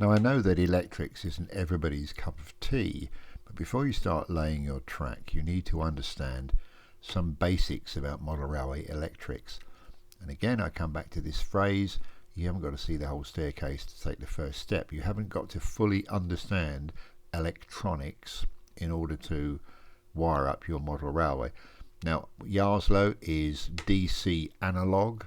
Now I know that electrics isn't everybody's cup of tea, but before you start laying your track you need to understand some basics about model railway electrics. And again I come back to this phrase, you haven't got to see the whole staircase to take the first step. You haven't got to fully understand electronics in order to wire up your model railway. Now Yarslow is DC analog,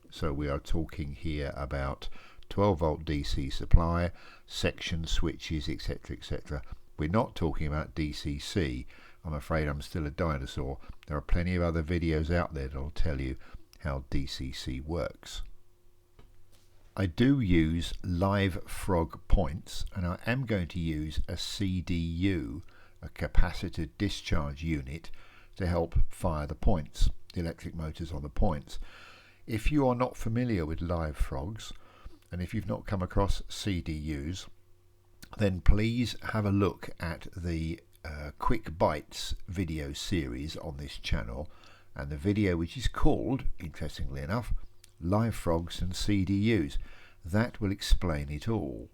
so we are talking here about 12 volt DC supply, section switches, etc, etc. We're not talking about DCC. I'm afraid I'm still a dinosaur. There are plenty of other videos out there that will tell you how DCC works. I do use live frog points, and I am going to use a CDU, a capacitor discharge unit, to help fire the points, the electric motors on the points. If you are not familiar with live frogs, and if you've not come across CDUs, then please have a look at the Quick Bites video series on this channel, and the video which is called, interestingly enough, Live Frogs and CDUs. That will explain it all.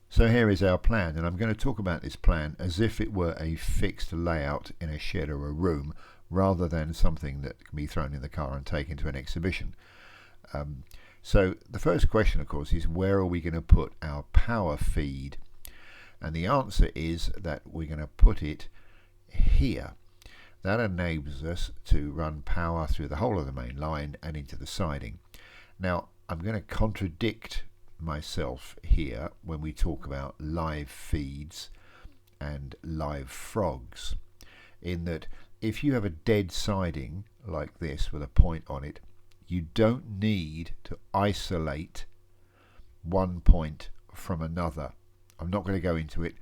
So here is our plan, and I'm going to talk about this plan as if it were a fixed layout in a shed or a room, rather than something that can be thrown in the car and taken to an exhibition. So the first question, of course, is where are we going to put our power feed? And the answer is that we're going to put it here. That enables us to run power through the whole of the main line and into the siding. Now I'm going to contradict myself here when we talk about live feeds and live frogs, in that if you have a dead siding like this with a point on it, you don't need to isolate one point from another. I'm not going to go into it.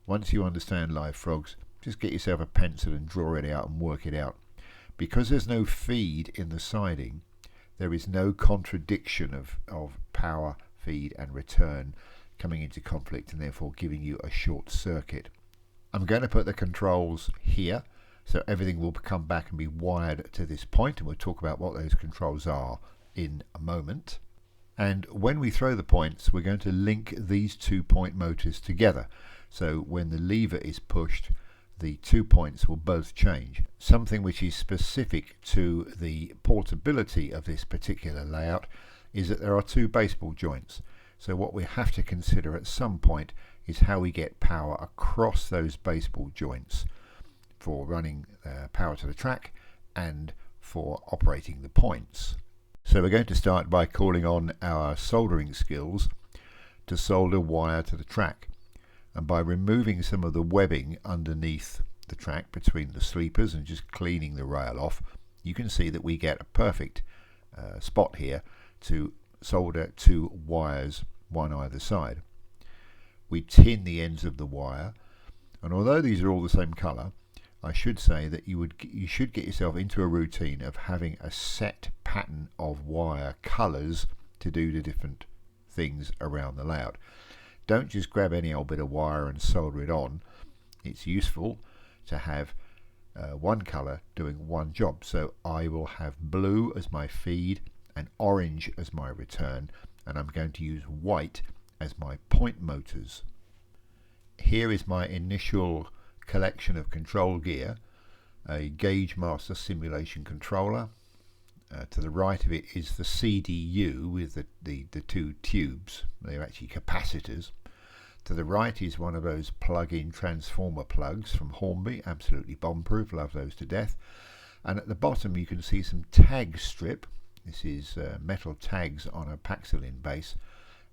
Once you understand live frogs, just get yourself a pencil and draw it out and work it out. Because there's no feed in the siding, there is no contradiction of power, feed and return coming into conflict and therefore giving you a short circuit. I'm going to put the controls here, so everything will come back and be wired to this point, and we'll talk about what those controls are in a moment. And when we throw the points, we're going to link these 2-point motors together. So when the lever is pushed, the 2 points will both change. Something which is specific to the portability of this particular layout is that there are 2 baseboard joints. So what we have to consider at some point is how we get power across those baseboard joints for running power to the track and for operating the points. So we're going to start by calling on our soldering skills to solder wire to the track, and by removing some of the webbing underneath the track between the sleepers and just cleaning the rail off, you can see that we get a perfect spot here to solder 2 wires, one either side. We tin the ends of the wire, and although these are all the same colour, I should say that you should get yourself into a routine of having a set pattern of wire colours to do the different things around the layout. Don't just grab any old bit of wire and solder it on. It's useful to have one colour doing one job. So I will have blue as my feed and orange as my return, and I'm going to use white as my point motors. Here is my initial collection of control gear, a Gauge Master simulation controller. To the right of it is the CDU with the 2 tubes. They're actually capacitors. To the right is one of those plug-in transformer plugs from Hornby, absolutely bomb-proof, love those to death. And at the bottom you can see some tag strip. This is metal tags on a Paxilin base,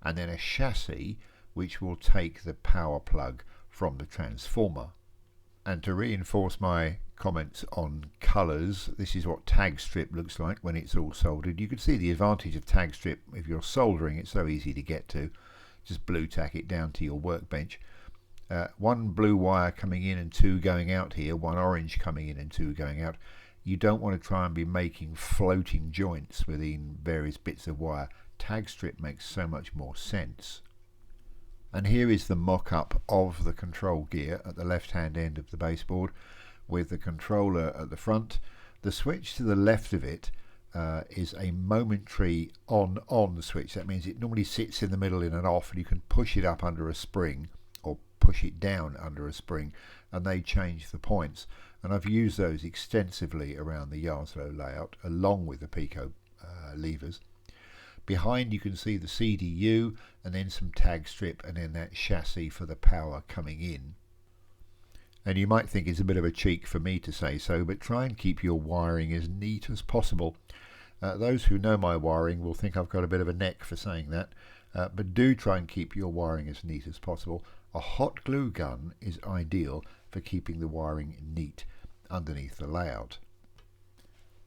and then a chassis which will take the power plug from the transformer. And to reinforce my comments on colours, this is what tag strip looks like when it's all soldered. You can see the advantage of tag strip. If you're soldering, it's so easy to get to. Just blue tack it down to your workbench. 1 blue wire coming in and 2 going out here, 1 orange coming in and 2 going out. You don't want to try and be making floating joints within various bits of wire. Tag strip makes so much more sense. And here is the mock-up of the control gear at the left hand end of the baseboard, with the controller at the front. The switch to the left of it is a momentary on switch. That means it normally sits in the middle in an off, and you can push it up under a spring or push it down under a spring, and they change the points. And I've used those extensively around the Yarslow layout along with the Pico levers. Behind you can see the CDU and then some tag strip and then that chassis for the power coming in. And you might think it's a bit of a cheek for me to say so, but try and keep your wiring as neat as possible. Those who know my wiring will think I've got a bit of a neck for saying that, but do try and keep your wiring as neat as possible. A hot glue gun is ideal for keeping the wiring neat underneath the layout.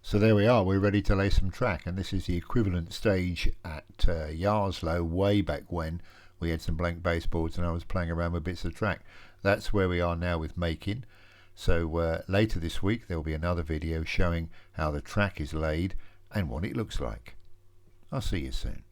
So there we are, we're ready to lay some track, and this is the equivalent stage at Yarslow way back when we had some blank baseboards and I was playing around with bits of track. That's where we are now with making. So later this week there will be another video showing how the track is laid and what it looks like. I'll see you soon.